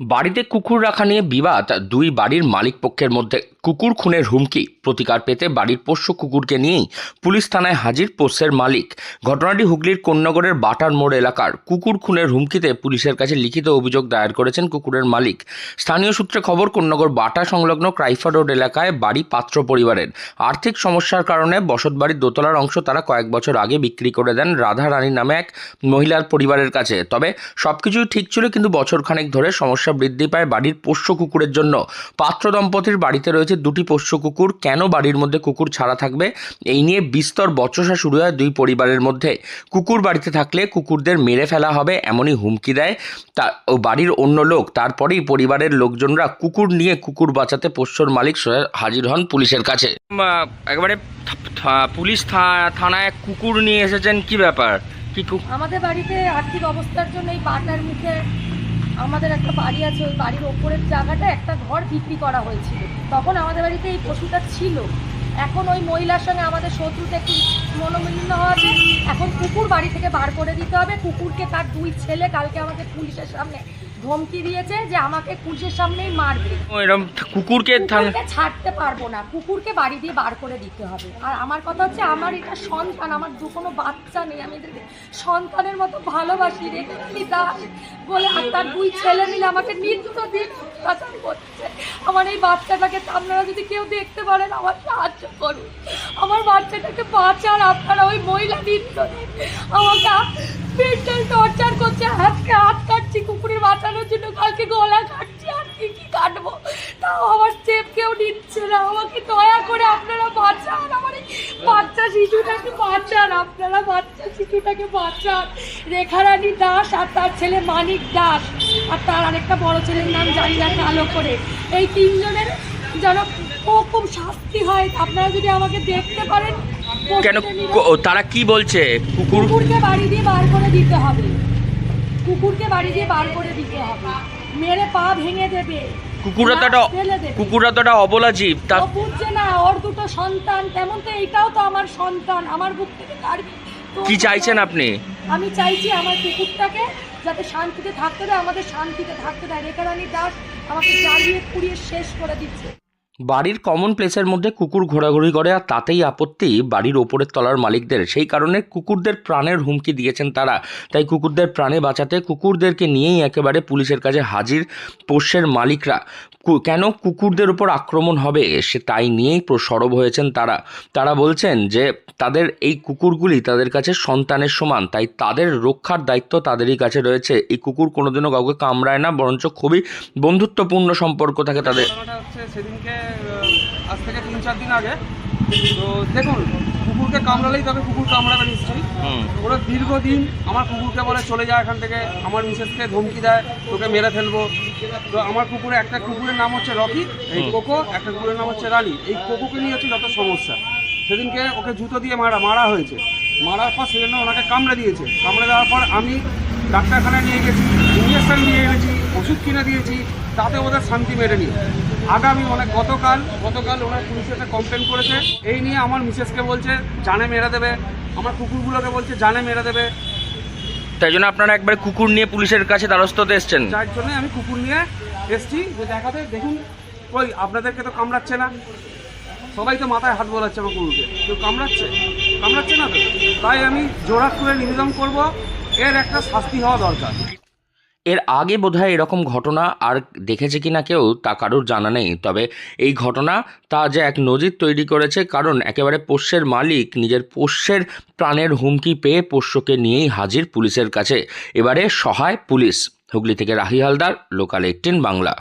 বাড়িতে কুকুর রাখা নিয়ে বিবাদ দুই বাড়ির মালিক পক্ষের মধ্যে। কুকুর খুনের হুমকি, প্রতিকার পেতে বাড়ির পোষ্য কুকুরকে নিয়েই পুলিশ থানায় হাজির পোষ্যের মালিক। ঘটনাটি হুগলির কোন্নগরের বাটার মোড় এলাকার। কুকুর খুনের হুমকিতে পুলিশের কাছে লিখিত অভিযোগ দায়ের করেছেন কুকুরের মালিক। স্থানীয় সূত্রে খবর, কোন্নগর বাটা সংলগ্ন ক্রাইফা রোড এলাকায় বাড়ি পাত্র পরিবারের। আর্থিক সমস্যার কারণে বসতবাড়ির দোতলার অংশ তারা কয়েক বছর আগে বিক্রি করে দেন রাধা রানী নামে এক মহিলার পরিবারের কাছে। তবে সবকিছুই ঠিক ছিল, কিন্তু বছরখানেক ধরে সমস্যা বৃদ্ধি পায় বাড়ির পোষ্য কুকুরের জন্য। পাত্র দম্পতির বাড়িতে রয়েছে দুটি পোষ্য কুকুর। কেন বাড়ির মধ্যে কুকুর ছাড়া থাকবে, এই নিয়ে বিস্তর বচসা শুরু হয় দুই পরিবারের মধ্যে। কুকুর বাড়িতে থাকলে কুকুরদের মেরে ফেলা হবে এমনই হুমকি দেয় বাড়ির অন্য লোক। তারপরেই পরিবারের লোকজনরা কুকুর নিয়ে কুকুর বাঁচাতে পোষ্যর মালিক হাজির হন পুলিশের কাছে। একেবারে পুলিশ থানায় কুকুর নিয়ে এসেছেন, কি ব্যাপার? কি আমাদের বাড়িতে আর্থিক অবস্থার জন্য এই বাটার মুখে আমাদের একটা বাড়ি আছে, ওই বাড়ির ওপরের জায়গাটা একটা ঘর বিক্রি করা হয়েছিল। তখন আমাদের বাড়িতে এই পশুটা ছিল। এখন ওই মহিলার সঙ্গে আমাদের শত্রুতে একটু মনোমালিন্য হওয়াতে এখন কুকুর বাড়ি থেকে বার করে দিতে হবে। কুকুরকে তার দুই ছেলে কালকে আমাকে পুলিশের সামনে ধমকি দিয়েছে যে আমাকে পুলিশের সামনেই মারবে। এরকম কুকুরকে ছাড়তে পারবো না, কুকুরকে বাড়ি দিয়ে বার করে দিতে হবে। আর আমার কথা হচ্ছে, আমার এটা সন্তান, আমার কোনো বাচ্চা নেই, আমি এদেরকে সন্তানের মতো ভালোবাসি। রেখে দাস বলে আর তার দুই ছেলে মিলে আমাকে নিত্যদিন অত্যাচার করছে। আমার এই বাচ্চাটাকে আপনারা যদি কেউ দেখতে পারেন আমার সাহায্য করুন, আমার বাচ্চাটাকে বাঁচান আপনারা। ওই মহিলা নিত্যদিন আমাকে মেন্টাল টর্চার করছে। আজকে হাত কাটছি কুকুরের বাঁচানোর জন্য, কালকে গলা কাটছি, আর কি কাটবো, তাও আমার স্টেপ কেউ নিচ্ছে না। আমাকে দয়া করে আপনারা বাঁচান, আমার এই বাচ্চা শিশুটাকে বাঁচান, আপনারা বাচ্চা শিশুটাকে বাঁচান। রেখারানী দাস আর তার ছেলে মানিক দাস, আর তার আরেকটা বড় ছেলের নাম জানি না কালো করে। এই তিনজনের যেন খুব শাস্তি হয়। আপনারা যদি আমাকে দেখতে পারেন। কেন তারা কি বলছে? কুকুরকে বাড়ি দিয়ে বার করে দিতে হবে, কুকুরকে বাড়ি দিয়ে বার করে দিতে হবে, মেরে পা ভেঙে দেবে। কুকুররা তো অবলা জীব, তা বুঝছে না। ওর দুটো সন্তান, তেমন তো এইটাও তো আমার সন্তান, আমার বুক থেকে কাটবে। কি চাইছেন আপনি? আমি চাইছি আমার কুকুরটাকে যাতে শান্তিতে থাকতে দেয়, আমাদের শান্তিতে থাকতে দেয়। রেখারানী দাস আমাকে জ্বালিয়ে পুড়িয়ে শেষ করে দিচ্ছে। বাড়ির কমন প্লেসের মধ্যে কুকুর ঘোরাঘুরি করে, আর তাতেই আপত্তি বাড়ির ওপরের তলার মালিকদের। সেই কারণে কুকুরদের প্রাণের হুমকি দিয়েছেন তারা। তাই কুকুরদের প্রাণে বাঁচাতে কুকুরদেরকে নিয়েই একেবারে পুলিশের কাছে হাজির পোষ্যের মালিকরা। কেন কুকুরদের উপর আক্রমণ হবে সে তাই নিয়েই সরব হয়েছেন তারা। তারা বলছেন যে তাদের এই কুকুরগুলি তাদের কাছে সন্তানের সমান, তাই তাদের রক্ষার দায়িত্ব তাদেরই কাছে রয়েছে। এই কুকুর কোনোদিনও কাউকে কামড়ায় না, বরঞ্চ খুবই বন্ধুত্বপূর্ণ সম্পর্ক থাকে তাদের। সেদিনকে আজ থেকে 3-4 দিন আগে তো দেখুন, কুকুরকে কামড়ালেই তবে কুকুর কামড়াবে নিশ্চয়ই। ওরা দীর্ঘদিন আমার কুকুরকে বলে চলে যায় এখান থেকে, আমার মিসেসকে ধমকি দেয় তোকে মেরে ফেলবো। তো আমার কুকুরে একটা কুকুরের নাম হচ্ছে রকি, এই কোকো, একটা কুকুরের নাম হচ্ছে রানী। এই কোকোকে নিয়ে হচ্ছে যত সমস্যা। সেদিনকে ওকে জুতো দিয়ে মারা হয়েছে। মারার পর সেজন্য ওনাকে কামড়ে দিয়েছে। কামড়ে দেওয়ার পর আমি ডাক্তারখানায় নিয়ে গেছি, ইঞ্জেকশন নিয়ে এনেছি, ওষুধ কিনে দিয়েছি, তাতে ওদের শান্তি মেরেনি। আগামী গতকাল ওনার পুলিশে একটা কমপ্লেন করেছে। এই নিয়ে আমার মিসেসকে বলছে জানে মেরে দেবে, আমার কুকুরগুলোকে বলছে জানে মেরে দেবে। তাই জন্য আপনারা একবার কুকুর নিয়ে পুলিশের কাছে দ্বারস্থ হতে এসছেন। যার জন্য আমি কুকুর নিয়ে এসছি যে দেখাতে, দেখুন কই আপনাদেরকে তো কামড়াচ্ছে না, সবাই তো মাথায় হাত বোলাচ্ছে আমার কুকুরকে, কেউ কামড়াচ্ছে না তো। তাই আমি জোড়া করে নিবেদন করব, এর একটা শাস্তি হওয়া দরকার। এর আগে বোধহয় এরকম ঘটনা আর দেখেছে কিনা কেউ তা কারোর জানা নেই। তবে এই ঘটনা তা যে এক নজির তৈরি করেছে, কারণ একেবারে পোষ্যের মালিক নিজের পোষ্যের প্রাণের হুমকি পেয়ে পোষ্যকে নিয়েই হাজির পুলিশের কাছে। এবারে সহায় পুলিশ। হুগলি থেকে রাহি হালদার, লোকাল 18 বাংলা।